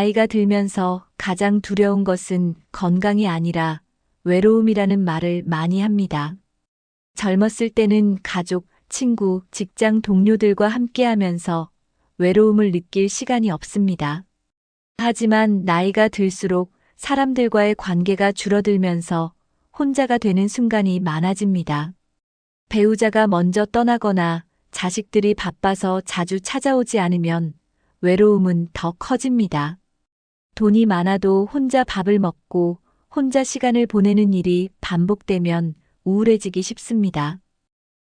나이가 들면서 가장 두려운 것은 건강이 아니라 외로움이라는 말을 많이 합니다. 젊었을 때는 가족, 친구, 직장 동료들과 함께하면서 외로움을 느낄 시간이 없습니다. 하지만 나이가 들수록 사람들과의 관계가 줄어들면서 혼자가 되는 순간이 많아집니다. 배우자가 먼저 떠나거나 자식들이 바빠서 자주 찾아오지 않으면 외로움은 더 커집니다. 돈이 많아도 혼자 밥을 먹고 혼자 시간을 보내는 일이 반복되면 우울해지기 쉽습니다.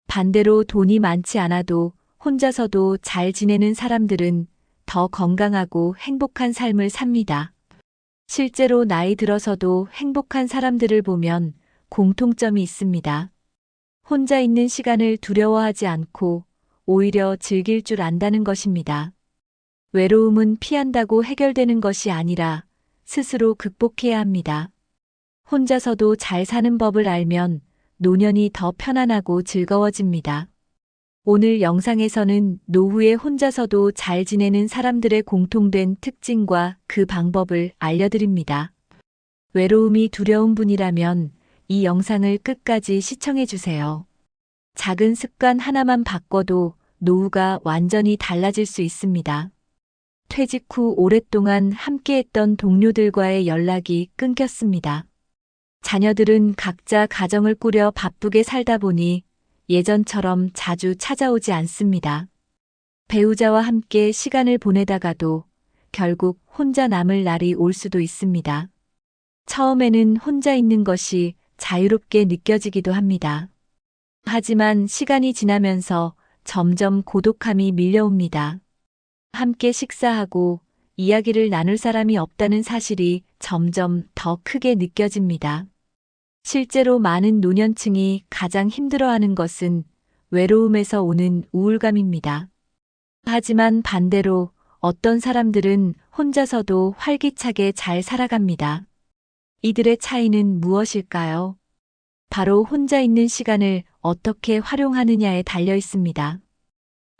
반대로 돈이 많지 않아도 혼자서도 잘 지내는 사람들은 더 건강하고 행복한 삶을 삽니다. 실제로 나이 들어서도 행복한 사람들을 보면 공통점이 있습니다. 혼자 있는 시간을 두려워하지 않고 오히려 즐길 줄 안다는 것입니다. 외로움은 피한다고 해결되는 것이 아니라 스스로 극복해야 합니다. 혼자서도 잘 사는 법을 알면 노년이 더 편안하고 즐거워집니다. 오늘 영상에서는 노후에 혼자서도 잘 지내는 사람들의 공통된 특징과 그 방법을 알려드립니다. 외로움이 두려운 분이라면 이 영상을 끝까지 시청해주세요. 작은 습관 하나만 바꿔도 노후가 완전히 달라질 수 있습니다. 퇴직 후 오랫동안 함께했던 동료들과의 연락이 끊겼습니다. 자녀들은 각자 가정을 꾸려 바쁘게 살다 보니 예전처럼 자주 찾아오지 않습니다. 배우자와 함께 시간을 보내다가도 결국 혼자 남을 날이 올 수도 있습니다. 처음에는 혼자 있는 것이 자유롭게 느껴지기도 합니다. 하지만 시간이 지나면서 점점 고독함이 밀려옵니다. 함께 식사하고 이야기를 나눌 사람이 없다는 사실이 점점 더 크게 느껴집니다. 실제로 많은 노년층이 가장 힘들어하는 것은 외로움에서 오는 우울감입니다. 하지만 반대로 어떤 사람들은 혼자서도 활기차게 잘 살아갑니다. 이들의 차이는 무엇일까요? 바로 혼자 있는 시간을 어떻게 활용하느냐에 달려 있습니다.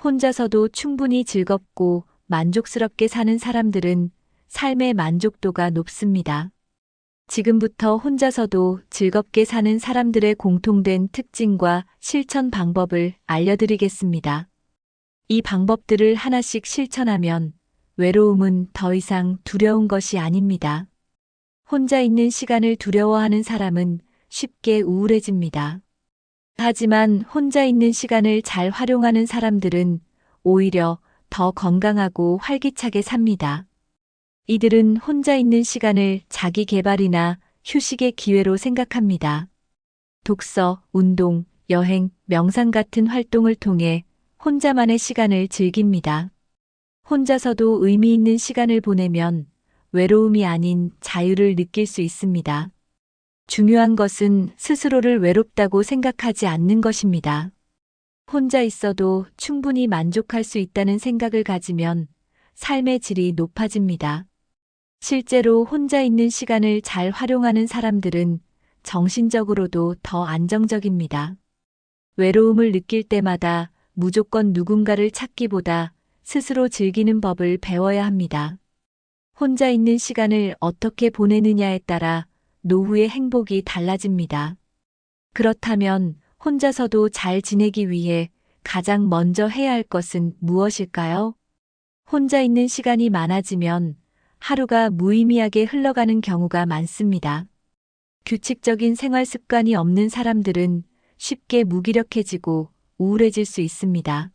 혼자서도 충분히 즐겁고 만족스럽게 사는 사람들은 삶의 만족도가 높습니다. 지금부터 혼자서도 즐겁게 사는 사람들의 공통된 특징과 실천 방법을 알려드리겠습니다. 이 방법들을 하나씩 실천하면 외로움은 더 이상 두려운 것이 아닙니다. 혼자 있는 시간을 두려워하는 사람은 쉽게 우울해집니다. 하지만 혼자 있는 시간을 잘 활용하는 사람들은 오히려 더 건강하고 활기차게 삽니다. 이들은 혼자 있는 시간을 자기 개발이나 휴식의 기회로 생각합니다. 독서, 운동, 여행, 명상 같은 활동을 통해 혼자만의 시간을 즐깁니다. 혼자서도 의미 있는 시간을 보내면 외로움이 아닌 자유를 느낄 수 있습니다. 중요한 것은 스스로를 외롭다고 생각하지 않는 것입니다. 혼자 있어도 충분히 만족할 수 있다는 생각을 가지면 삶의 질이 높아집니다. 실제로 혼자 있는 시간을 잘 활용하는 사람들은 정신적으로도 더 안정적입니다. 외로움을 느낄 때마다 무조건 누군가를 찾기보다 스스로 즐기는 법을 배워야 합니다. 혼자 있는 시간을 어떻게 보내느냐에 따라 노후의 행복이 달라집니다. 그렇다면 혼자서도 잘 지내기 위해 가장 먼저 해야 할 것은 무엇일까요? 혼자 있는 시간이 많아지면 하루가 무의미하게 흘러가는 경우가 많습니다. 규칙적인 생활 습관이 없는 사람들은 쉽게 무기력해지고 우울해질 수 있습니다.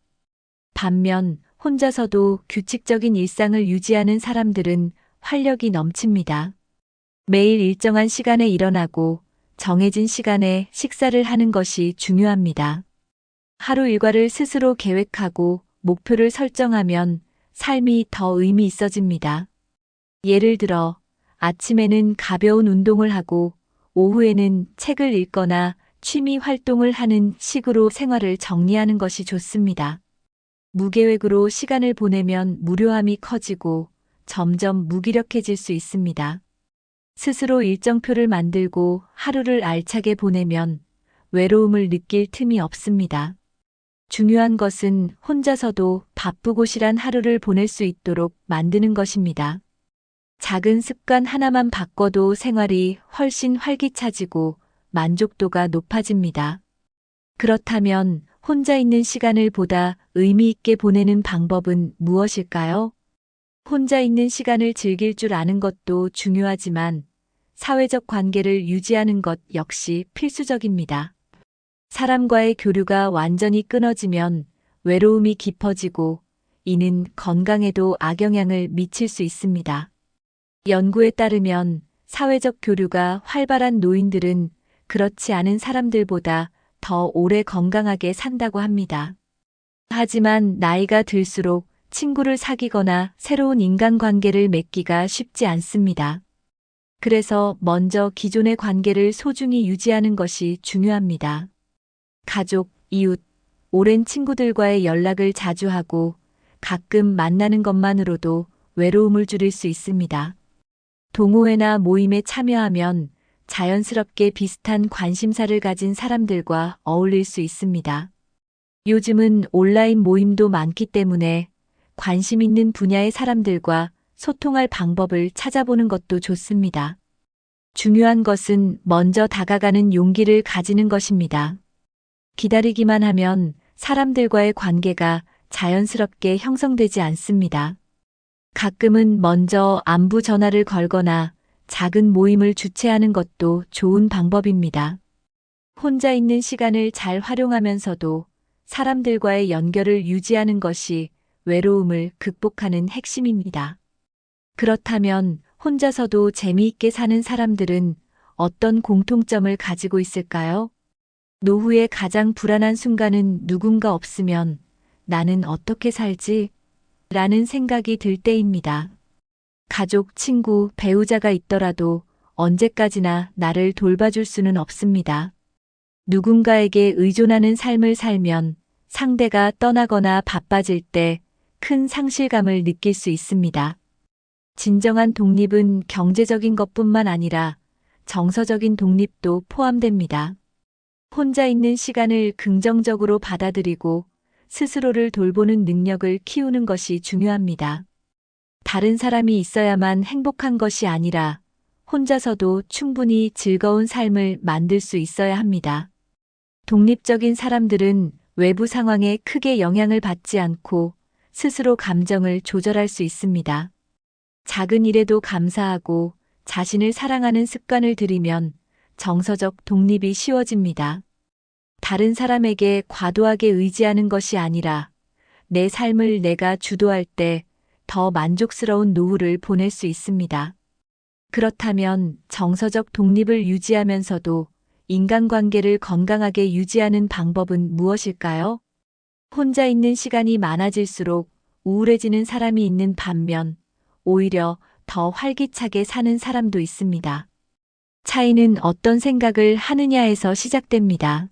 반면 혼자서도 규칙적인 일상을 유지하는 사람들은 활력이 넘칩니다. 매일 일정한 시간에 일어나고 정해진 시간에 식사를 하는 것이 중요합니다. 하루 일과를 스스로 계획하고 목표를 설정하면 삶이 더 의미 있어집니다. 예를 들어 아침에는 가벼운 운동을 하고 오후에는 책을 읽거나 취미 활동을 하는 식으로 생활을 정리하는 것이 좋습니다. 무계획으로 시간을 보내면 무료함이 커지고 점점 무기력해질 수 있습니다. 스스로 일정표를 만들고 하루를 알차게 보내면 외로움을 느낄 틈이 없습니다. 중요한 것은 혼자서도 바쁘고 실한 하루를 보낼 수 있도록 만드는 것입니다. 작은 습관 하나만 바꿔도 생활이 훨씬 활기차지고 만족도가 높아집니다. 그렇다면 혼자 있는 시간을 보다 의미 있게 보내는 방법은 무엇일까요? 혼자 있는 시간을 즐길 줄 아는 것도 중요하지만 사회적 관계를 유지하는 것 역시 필수적입니다. 사람과의 교류가 완전히 끊어지면 외로움이 깊어지고 이는 건강에도 악영향을 미칠 수 있습니다. 연구에 따르면 사회적 교류가 활발한 노인들은 그렇지 않은 사람들보다 더 오래 건강하게 산다고 합니다. 하지만 나이가 들수록 친구를 사귀거나 새로운 인간관계를 맺기가 쉽지 않습니다. 그래서 먼저 기존의 관계를 소중히 유지하는 것이 중요합니다. 가족, 이웃, 오랜 친구들과의 연락을 자주 하고 가끔 만나는 것만으로도 외로움을 줄일 수 있습니다. 동호회나 모임에 참여하면 자연스럽게 비슷한 관심사를 가진 사람들과 어울릴 수 있습니다. 요즘은 온라인 모임도 많기 때문에 관심 있는 분야의 사람들과 소통할 방법을 찾아보는 것도 좋습니다. 중요한 것은 먼저 다가가는 용기를 가지는 것입니다. 기다리기만 하면 사람들과의 관계가 자연스럽게 형성되지 않습니다. 가끔은 먼저 안부 전화를 걸거나 작은 모임을 주최하는 것도 좋은 방법입니다. 혼자 있는 시간을 잘 활용하면서도 사람들과의 연결을 유지하는 것이 외로움을 극복하는 핵심입니다. 그렇다면 혼자서도 재미있게 사는 사람들은 어떤 공통점을 가지고 있을까요? 노후의 가장 불안한 순간은 누군가 없으면 나는 어떻게 살지? 라는 생각이 들 때입니다. 가족, 친구, 배우자가 있더라도 언제까지나 나를 돌봐줄 수는 없습니다. 누군가에게 의존하는 삶을 살면 상대가 떠나거나 바빠질 때 큰 상실감을 느낄 수 있습니다. 진정한 독립은 경제적인 것뿐만 아니라 정서적인 독립도 포함됩니다. 혼자 있는 시간을 긍정적으로 받아들이고 스스로를 돌보는 능력을 키우는 것이 중요합니다. 다른 사람이 있어야만 행복한 것이 아니라 혼자서도 충분히 즐거운 삶을 만들 수 있어야 합니다. 독립적인 사람들은 외부 상황에 크게 영향을 받지 않고 스스로 감정을 조절할 수 있습니다. 작은 일에도 감사하고 자신을 사랑하는 습관을 들이면 정서적 독립이 쉬워집니다. 다른 사람에게 과도하게 의지하는 것이 아니라 내 삶을 내가 주도할 때 더 만족스러운 노후를 보낼 수 있습니다. 그렇다면 정서적 독립을 유지하면서도 인간관계를 건강하게 유지하는 방법은 무엇일까요? 혼자 있는 시간이 많아질수록 우울해지는 사람이 있는 반면 오히려 더 활기차게 사는 사람도 있습니다. 차이는 어떤 생각을 하느냐에서 시작됩니다.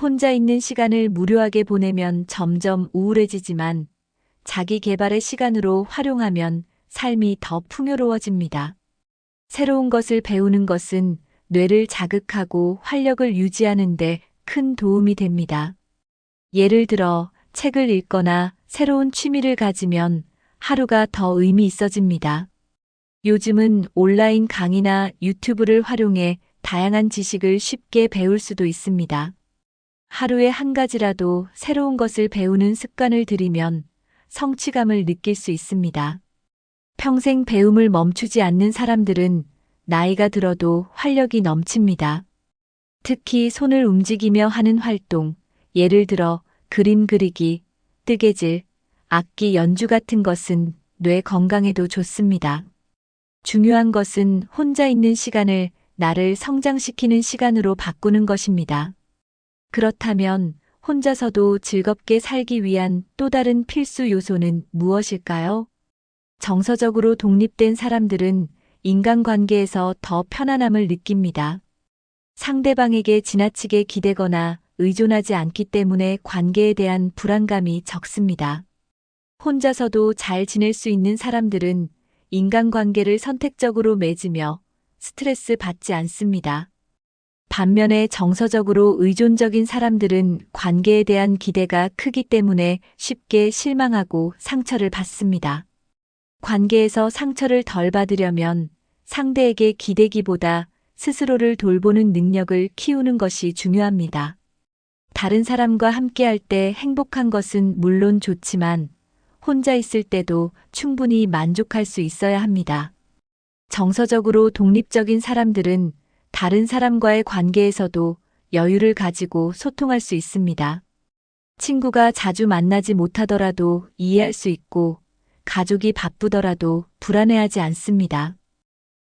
혼자 있는 시간을 무료하게 보내면 점점 우울해지지만 자기 개발의 시간으로 활용하면 삶이 더 풍요로워집니다. 새로운 것을 배우는 것은 뇌를 자극하고 활력을 유지하는 데 큰 도움이 됩니다. 예를 들어 책을 읽거나 새로운 취미를 가지면 하루가 더 의미 있어집니다. 요즘은 온라인 강의나 유튜브를 활용해 다양한 지식을 쉽게 배울 수도 있습니다. 하루에 한 가지라도 새로운 것을 배우는 습관을 들이면 성취감을 느낄 수 있습니다. 평생 배움을 멈추지 않는 사람들은 나이가 들어도 활력이 넘칩니다. 특히 손을 움직이며 하는 활동, 예를 들어 그림 그리기, 뜨개질, 악기 연주 같은 것은 뇌 건강에도 좋습니다. 중요한 것은 혼자 있는 시간을 나를 성장시키는 시간으로 바꾸는 것입니다. 그렇다면 혼자서도 즐겁게 살기 위한 또 다른 필수 요소는 무엇일까요? 정서적으로 독립된 사람들은 인간관계에서 더 편안함을 느낍니다. 상대방에게 지나치게 기대거나 의존하지 않기 때문에 관계에 대한 불안감이 적습니다. 혼자서도 잘 지낼 수 있는 사람들은 인간관계를 선택적으로 맺으며 스트레스 받지 않습니다. 반면에 정서적으로 의존적인 사람들은 관계에 대한 기대가 크기 때문에 쉽게 실망하고 상처를 받습니다. 관계에서 상처를 덜 받으려면 상대에게 기대기보다 스스로를 돌보는 능력을 키우는 것이 중요합니다. 다른 사람과 함께할 때 행복한 것은 물론 좋지만 혼자 있을 때도 충분히 만족할 수 있어야 합니다. 정서적으로 독립적인 사람들은 다른 사람과의 관계에서도 여유를 가지고 소통할 수 있습니다. 친구가 자주 만나지 못하더라도 이해할 수 있고 가족이 바쁘더라도 불안해하지 않습니다.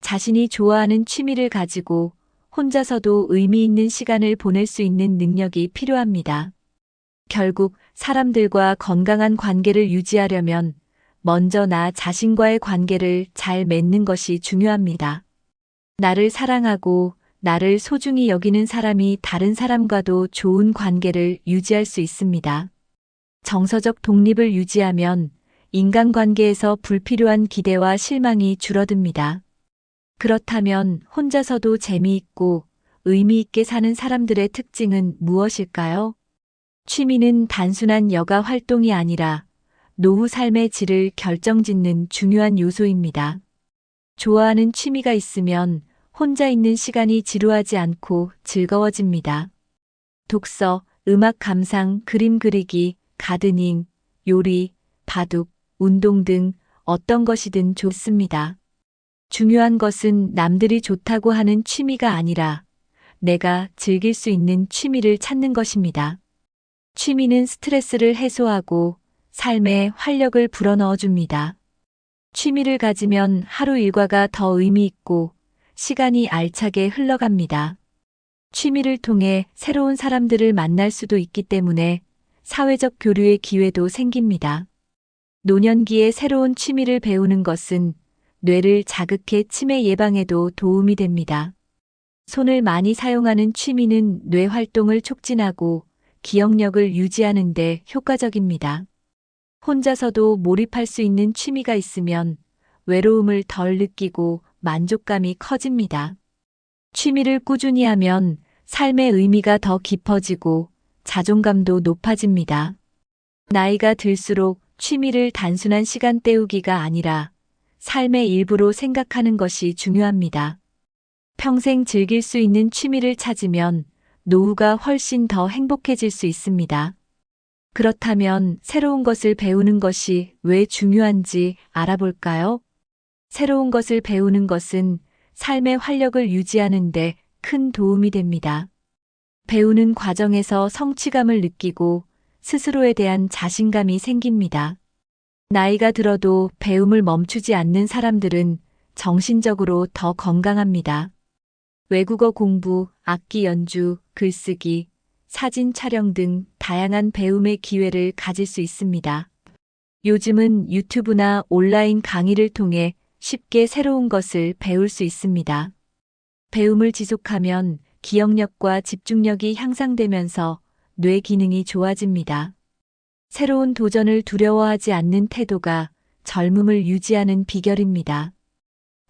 자신이 좋아하는 취미를 가지고 혼자서도 의미 있는 시간을 보낼 수 있는 능력이 필요합니다. 결국 사람들과 건강한 관계를 유지하려면 먼저 나 자신과의 관계를 잘 맺는 것이 중요합니다. 나를 사랑하고 나를 소중히 여기는 사람이 다른 사람과도 좋은 관계를 유지할 수 있습니다. 정서적 독립을 유지하면 인간관계에서 불필요한 기대와 실망이 줄어듭니다. 그렇다면 혼자서도 재미있고 의미 있게 사는 사람들의 특징은 무엇일까요? 취미는 단순한 여가 활동이 아니라 노후 삶의 질을 결정짓는 중요한 요소입니다. 좋아하는 취미가 있으면 혼자 있는 시간이 지루하지 않고 즐거워집니다. 독서, 음악 감상, 그림 그리기, 가드닝, 요리, 바둑, 운동 등 어떤 것이든 좋습니다. 중요한 것은 남들이 좋다고 하는 취미가 아니라 내가 즐길 수 있는 취미를 찾는 것입니다. 취미는 스트레스를 해소하고 삶에 활력을 불어넣어 줍니다. 취미를 가지면 하루 일과가 더 의미 있고 시간이 알차게 흘러갑니다. 취미를 통해 새로운 사람들을 만날 수도 있기 때문에 사회적 교류의 기회도 생깁니다. 노년기에 새로운 취미를 배우는 것은 뇌를 자극해 치매 예방에도 도움이 됩니다. 손을 많이 사용하는 취미는 뇌 활동을 촉진하고 기억력을 유지하는 데 효과적입니다. 혼자서도 몰입할 수 있는 취미가 있으면 외로움을 덜 느끼고 만족감이 커집니다. 취미를 꾸준히 하면 삶의 의미가 더 깊어지고 자존감도 높아집니다. 나이가 들수록 취미를 단순한 시간 때우기가 아니라 삶의 일부로 생각하는 것이 중요합니다. 평생 즐길 수 있는 취미를 찾으면 노후가 훨씬 더 행복해질 수 있습니다. 그렇다면 새로운 것을 배우는 것이 왜 중요한지 알아볼까요? 새로운 것을 배우는 것은 삶의 활력을 유지하는 데 큰 도움이 됩니다. 배우는 과정에서 성취감을 느끼고 스스로에 대한 자신감이 생깁니다. 나이가 들어도 배움을 멈추지 않는 사람들은 정신적으로 더 건강합니다. 외국어 공부, 악기 연주, 글쓰기, 사진 촬영 등 다양한 배움의 기회를 가질 수 있습니다. 요즘은 유튜브나 온라인 강의를 통해 쉽게 새로운 것을 배울 수 있습니다. 배움을 지속하면 기억력과 집중력이 향상되면서 뇌 기능이 좋아집니다. 새로운 도전을 두려워하지 않는 태도가 젊음을 유지하는 비결입니다.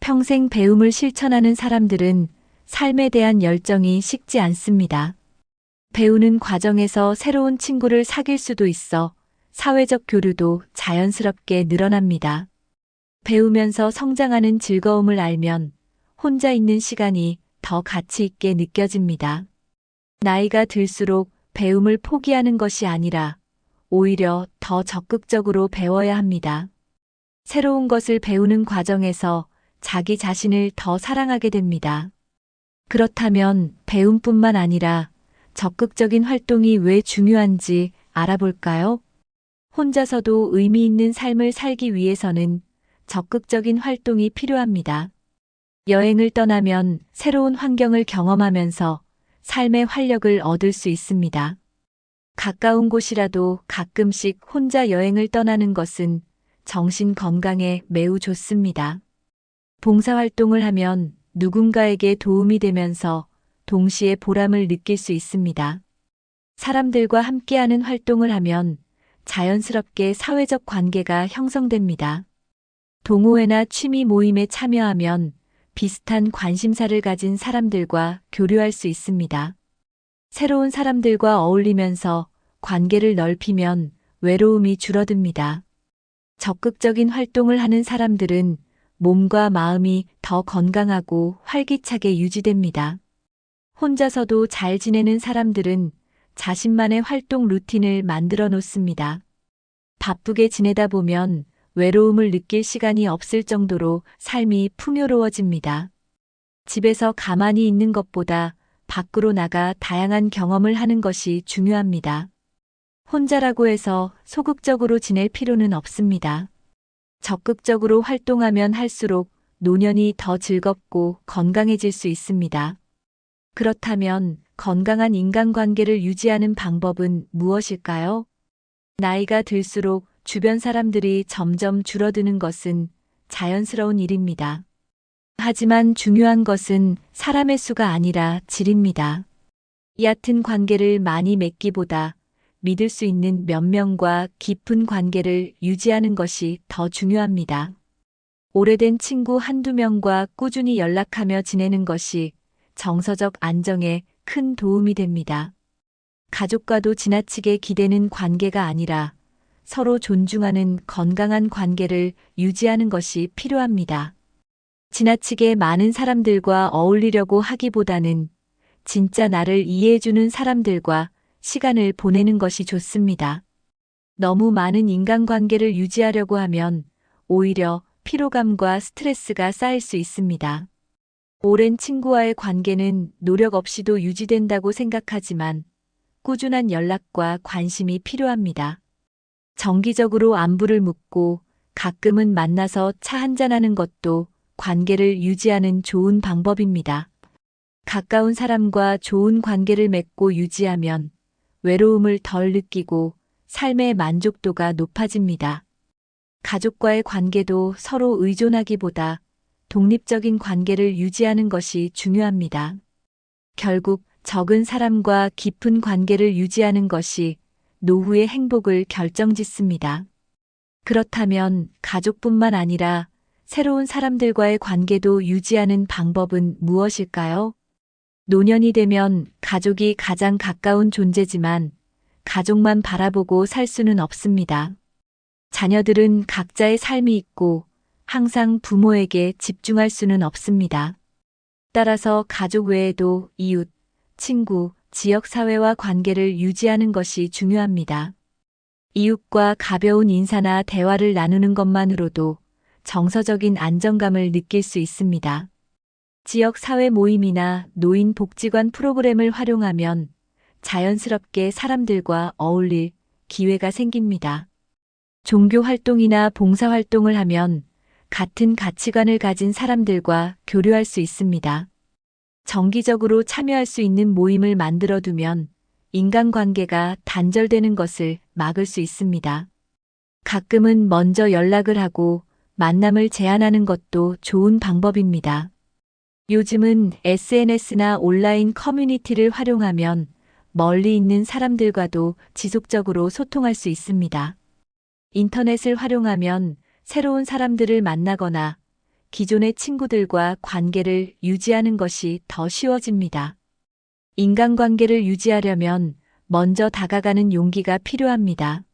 평생 배움을 실천하는 사람들은 삶에 대한 열정이 식지 않습니다. 배우는 과정에서 새로운 친구를 사귈 수도 있어 사회적 교류도 자연스럽게 늘어납니다. 배우면서 성장하는 즐거움을 알면 혼자 있는 시간이 더 가치 있게 느껴집니다. 나이가 들수록 배움을 포기하는 것이 아니라 오히려 더 적극적으로 배워야 합니다. 새로운 것을 배우는 과정에서 자기 자신을 더 사랑하게 됩니다. 그렇다면 배움뿐만 아니라 적극적인 활동이 왜 중요한지 알아볼까요? 혼자서도 의미 있는 삶을 살기 위해서는 적극적인 활동이 필요합니다. 여행을 떠나면 새로운 환경을 경험하면서 삶의 활력을 얻을 수 있습니다. 가까운 곳이라도 가끔씩 혼자 여행을 떠나는 것은 정신 건강에 매우 좋습니다. 봉사활동을 하면 누군가에게 도움이 되면서 동시에 보람을 느낄 수 있습니다. 사람들과 함께하는 활동을 하면 자연스럽게 사회적 관계가 형성됩니다. 동호회나 취미 모임에 참여하면 비슷한 관심사를 가진 사람들과 교류할 수 있습니다. 새로운 사람들과 어울리면서 관계를 넓히면 외로움이 줄어듭니다. 적극적인 활동을 하는 사람들은 몸과 마음이 더 건강하고 활기차게 유지됩니다. 혼자서도 잘 지내는 사람들은 자신만의 활동 루틴을 만들어 놓습니다. 바쁘게 지내다 보면 외로움을 느낄 시간이 없을 정도로 삶이 풍요로워집니다. 집에서 가만히 있는 것보다 밖으로 나가 다양한 경험을 하는 것이 중요합니다. 혼자라고 해서 소극적으로 지낼 필요는 없습니다. 적극적으로 활동하면 할수록 노년이 더 즐겁고 건강해질 수 있습니다. 그렇다면 건강한 인간관계를 유지하는 방법은 무엇일까요? 나이가 들수록 주변 사람들이 점점 줄어드는 것은 자연스러운 일입니다. 하지만 중요한 것은 사람의 수가 아니라 질입니다. 얕은 관계를 많이 맺기보다 믿을 수 있는 몇 명과 깊은 관계를 유지하는 것이 더 중요합니다. 오래된 친구 한두 명과 꾸준히 연락하며 지내는 것이 정서적 안정에 큰 도움이 됩니다. 가족과도 지나치게 기대는 관계가 아니라 서로 존중하는 건강한 관계를 유지하는 것이 필요합니다. 지나치게 많은 사람들과 어울리려고 하기보다는 진짜 나를 이해해주는 사람들과 시간을 보내는 것이 좋습니다. 너무 많은 인간관계를 유지하려고 하면 오히려 피로감과 스트레스가 쌓일 수 있습니다. 오랜 친구와의 관계는 노력 없이도 유지된다고 생각하지만 꾸준한 연락과 관심이 필요합니다. 정기적으로 안부를 묻고 가끔은 만나서 차 한잔하는 것도 관계를 유지하는 좋은 방법입니다. 가까운 사람과 좋은 관계를 맺고 유지하면 외로움을 덜 느끼고 삶의 만족도가 높아집니다. 가족과의 관계도 서로 의존하기보다 독립적인 관계를 유지하는 것이 중요합니다. 결국 적은 사람과 깊은 관계를 유지하는 것이 노후의 행복을 결정짓습니다. 그렇다면 가족뿐만 아니라 새로운 사람들과의 관계도 유지하는 방법은 무엇일까요? 노년이 되면 가족이 가장 가까운 존재지만 가족만 바라보고 살 수는 없습니다. 자녀들은 각자의 삶이 있고 항상 부모에게 집중할 수는 없습니다. 따라서 가족 외에도 이웃, 친구, 지역사회와 관계를 유지하는 것이 중요합니다. 이웃과 가벼운 인사나 대화를 나누는 것만으로도 정서적인 안정감을 느낄 수 있습니다. 지역 사회 모임이나 노인 복지관 프로그램을 활용하면 자연스럽게 사람들과 어울릴 기회가 생깁니다. 종교 활동이나 봉사 활동을 하면 같은 가치관을 가진 사람들과 교류할 수 있습니다. 정기적으로 참여할 수 있는 모임을 만들어두면 인간관계가 단절되는 것을 막을 수 있습니다. 가끔은 먼저 연락을 하고 만남을 제안하는 것도 좋은 방법입니다. 요즘은 SNS나 온라인 커뮤니티를 활용하면 멀리 있는 사람들과도 지속적으로 소통할 수 있습니다. 인터넷을 활용하면 새로운 사람들을 만나거나 기존의 친구들과 관계를 유지하는 것이 더 쉬워집니다. 인간관계를 유지하려면 먼저 다가가는 용기가 필요합니다.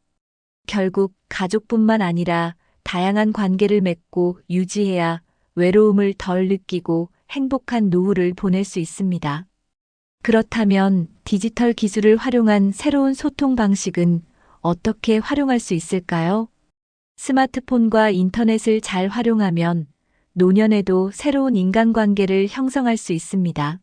결국 가족뿐만 아니라 다양한 관계를 맺고 유지해야 외로움을 덜 느끼고 행복한 노후를 보낼 수 있습니다. 그렇다면 디지털 기술을 활용한 새로운 소통 방식은 어떻게 활용할 수 있을까요? 스마트폰과 인터넷을 잘 활용하면 노년에도 새로운 인간관계를 형성할 수 있습니다.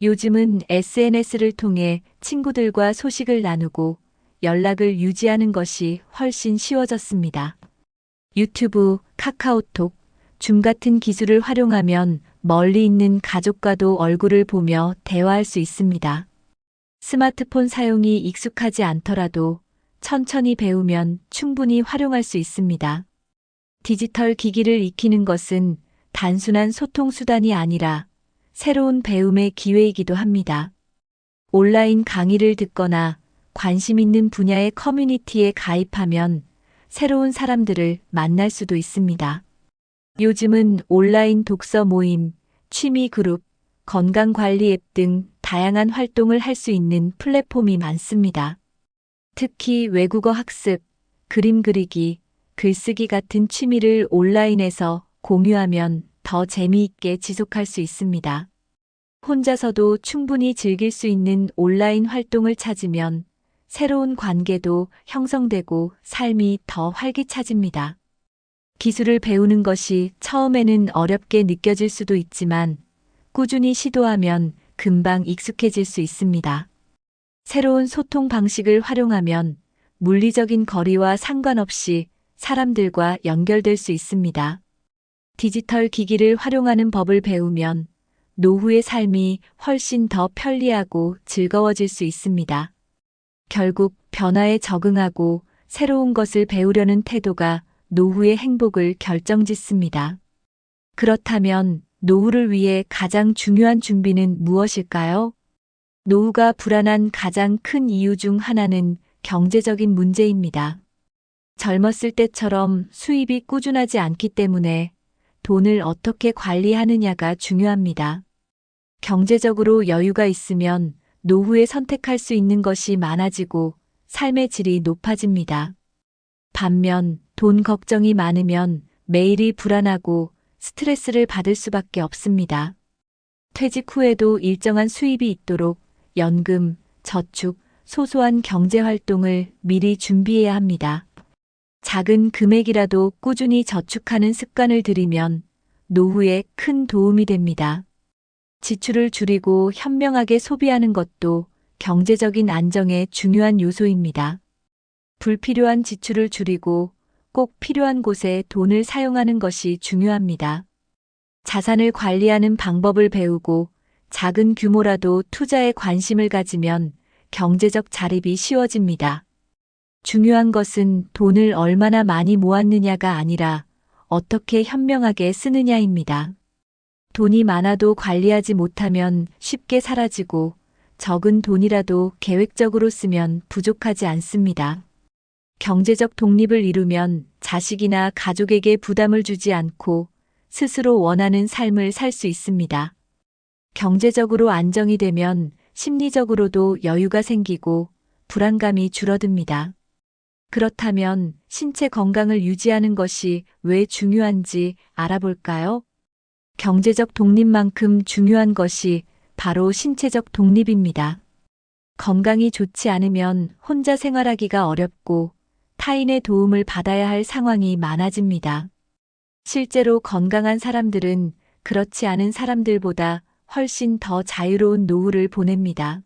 요즘은 SNS를 통해 친구들과 소식을 나누고 연락을 유지하는 것이 훨씬 쉬워졌습니다. 유튜브, 카카오톡, 줌 같은 기술을 활용하면 멀리 있는 가족과도 얼굴을 보며 대화할 수 있습니다. 스마트폰 사용이 익숙하지 않더라도 천천히 배우면 충분히 활용할 수 있습니다. 디지털 기기를 익히는 것은 단순한 소통 수단이 아니라 새로운 배움의 기회이기도 합니다. 온라인 강의를 듣거나 관심 있는 분야의 커뮤니티에 가입하면 새로운 사람들을 만날 수도 있습니다. 요즘은 온라인 독서 모임, 취미 그룹, 건강관리 앱 등 다양한 활동을 할 수 있는 플랫폼이 많습니다. 특히 외국어 학습, 그림 그리기, 글쓰기 같은 취미를 온라인에서 공유하면 더 재미있게 지속할 수 있습니다. 혼자서도 충분히 즐길 수 있는 온라인 활동을 찾으면 새로운 관계도 형성되고 삶이 더 활기차집니다. 기술을 배우는 것이 처음에는 어렵게 느껴질 수도 있지만 꾸준히 시도하면 금방 익숙해질 수 있습니다. 새로운 소통 방식을 활용하면 물리적인 거리와 상관없이 사람들과 연결될 수 있습니다. 디지털 기기를 활용하는 법을 배우면 노후의 삶이 훨씬 더 편리하고 즐거워질 수 있습니다. 결국 변화에 적응하고 새로운 것을 배우려는 태도가 노후의 행복을 결정짓습니다. 그렇다면 노후를 위해 가장 중요한 준비는 무엇일까요? 노후가 불안한 가장 큰 이유 중 하나는 경제적인 문제입니다. 젊었을 때처럼 수입이 꾸준하지 않기 때문에 돈을 어떻게 관리하느냐가 중요합니다. 경제적으로 여유가 있으면 노후에 선택할 수 있는 것이 많아지고 삶의 질이 높아집니다. 반면 돈 걱정이 많으면 매일이 불안하고 스트레스를 받을 수밖에 없습니다. 퇴직 후에도 일정한 수입이 있도록 연금, 저축, 소소한 경제 활동을 미리 준비해야 합니다. 작은 금액이라도 꾸준히 저축하는 습관을 들이면 노후에 큰 도움이 됩니다. 지출을 줄이고 현명하게 소비하는 것도 경제적인 안정의 중요한 요소입니다. 불필요한 지출을 줄이고 꼭 필요한 곳에 돈을 사용하는 것이 중요합니다. 자산을 관리하는 방법을 배우고 작은 규모라도 투자에 관심을 가지면 경제적 자립이 쉬워집니다. 중요한 것은 돈을 얼마나 많이 모았느냐가 아니라 어떻게 현명하게 쓰느냐입니다. 돈이 많아도 관리하지 못하면 쉽게 사라지고 적은 돈이라도 계획적으로 쓰면 부족하지 않습니다. 경제적 독립을 이루면 자식이나 가족에게 부담을 주지 않고 스스로 원하는 삶을 살 수 있습니다. 경제적으로 안정이 되면 심리적으로도 여유가 생기고 불안감이 줄어듭니다. 그렇다면 신체 건강을 유지하는 것이 왜 중요한지 알아볼까요? 경제적 독립만큼 중요한 것이 바로 신체적 독립입니다. 건강이 좋지 않으면 혼자 생활하기가 어렵고 타인의 도움을 받아야 할 상황이 많아집니다. 실제로 건강한 사람들은 그렇지 않은 사람들보다 훨씬 더 자유로운 노후를 보냅니다.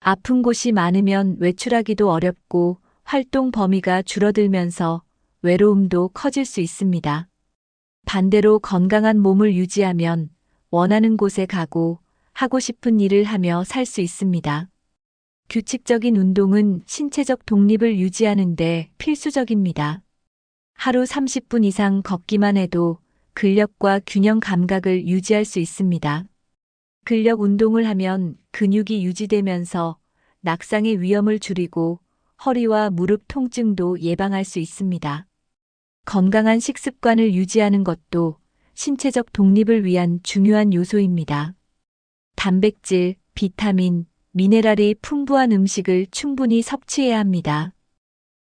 아픈 곳이 많으면 외출하기도 어렵고 활동 범위가 줄어들면서 외로움도 커질 수 있습니다. 반대로 건강한 몸을 유지하면 원하는 곳에 가고 하고 싶은 일을 하며 살 수 있습니다. 규칙적인 운동은 신체적 독립을 유지하는 데 필수적입니다. 하루 30분 이상 걷기만 해도 근력과 균형 감각을 유지할 수 있습니다. 근력 운동을 하면 근육이 유지되면서 낙상의 위험을 줄이고 허리와 무릎 통증도 예방할 수 있습니다. 건강한 식습관을 유지하는 것도 신체적 독립을 위한 중요한 요소입니다. 단백질, 비타민, 미네랄이 풍부한 음식을 충분히 섭취해야 합니다.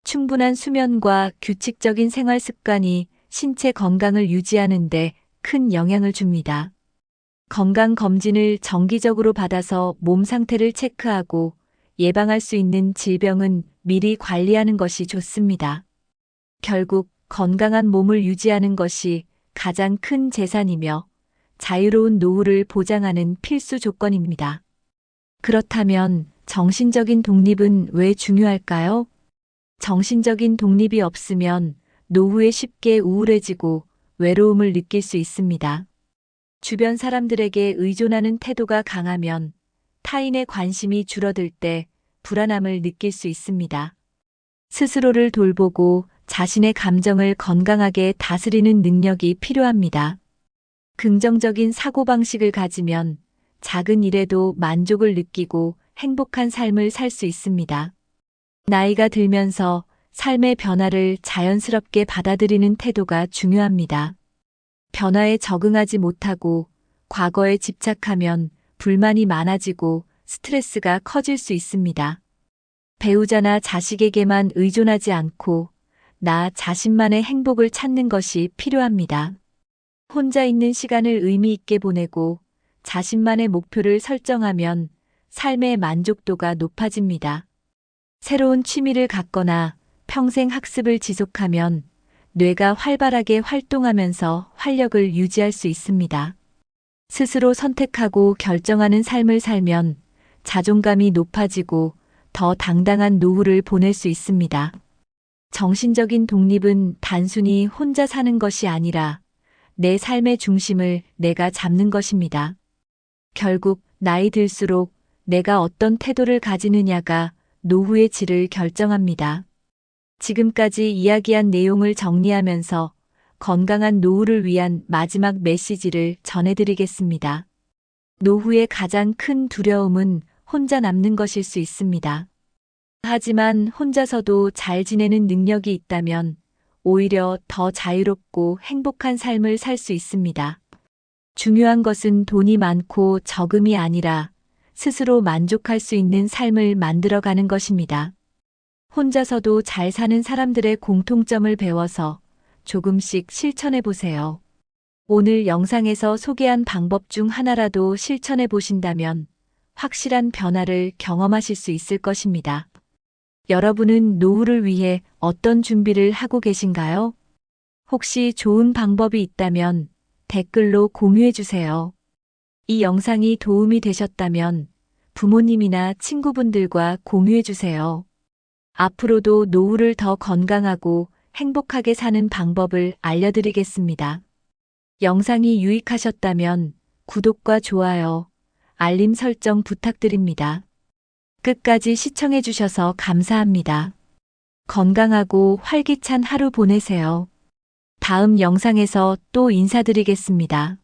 충분한 수면과 규칙적인 생활 습관이 신체 건강을 유지하는 데 큰 영향을 줍니다. 건강 검진을 정기적으로 받아서 몸 상태를 체크하고 예방할 수 있는 질병은 미리 관리하는 것이 좋습니다. 결국 건강한 몸을 유지하는 것이 가장 큰 재산이며 자유로운 노후를 보장하는 필수 조건입니다. 그렇다면 정신적인 독립은 왜 중요할까요? 정신적인 독립이 없으면 노후에 쉽게 우울해지고 외로움을 느낄 수 있습니다. 주변 사람들에게 의존하는 태도가 강하면 타인의 관심이 줄어들 때 불안함을 느낄 수 있습니다. 스스로를 돌보고 자신의 감정을 건강하게 다스리는 능력이 필요합니다. 긍정적인 사고방식을 가지면 작은 일에도 만족을 느끼고 행복한 삶을 살 수 있습니다. 나이가 들면서 삶의 변화를 자연스럽게 받아들이는 태도가 중요합니다. 변화에 적응하지 못하고 과거에 집착하면 불만이 많아지고 스트레스가 커질 수 있습니다. 배우자나 자식에게만 의존하지 않고 나 자신만의 행복을 찾는 것이 필요합니다. 혼자 있는 시간을 의미 있게 보내고 자신만의 목표를 설정하면 삶의 만족도가 높아집니다. 새로운 취미를 갖거나 평생 학습을 지속하면 뇌가 활발하게 활동하면서 활력을 유지할 수 있습니다. 스스로 선택하고 결정하는 삶을 살면 자존감이 높아지고 더 당당한 노후를 보낼 수 있습니다. 정신적인 독립은 단순히 혼자 사는 것이 아니라 내 삶의 중심을 내가 잡는 것입니다. 결국 나이 들수록 내가 어떤 태도를 가지느냐가 노후의 질을 결정합니다. 지금까지 이야기한 내용을 정리하면서 건강한 노후를 위한 마지막 메시지를 전해드리겠습니다. 노후의 가장 큰 두려움은 혼자 남는 것일 수 있습니다. 하지만 혼자서도 잘 지내는 능력이 있다면 오히려 더 자유롭고 행복한 삶을 살 수 있습니다. 중요한 것은 돈이 많고 적음이 아니라 스스로 만족할 수 있는 삶을 만들어가는 것입니다. 혼자서도 잘 사는 사람들의 공통점을 배워서 조금씩 실천해 보세요. 오늘 영상에서 소개한 방법 중 하나라도 실천해 보신다면 확실한 변화를 경험하실 수 있을 것입니다. 여러분은 노후를 위해 어떤 준비를 하고 계신가요? 혹시 좋은 방법이 있다면 댓글로 공유해 주세요. 이 영상이 도움이 되셨다면 부모님이나 친구분들과 공유해 주세요. 앞으로도 노후를 더 건강하고 행복하게 사는 방법을 알려드리겠습니다. 영상이 유익하셨다면 구독과 좋아요, 알림 설정 부탁드립니다. 끝까지 시청해 주셔서 감사합니다. 건강하고 활기찬 하루 보내세요. 다음 영상에서 또 인사드리겠습니다.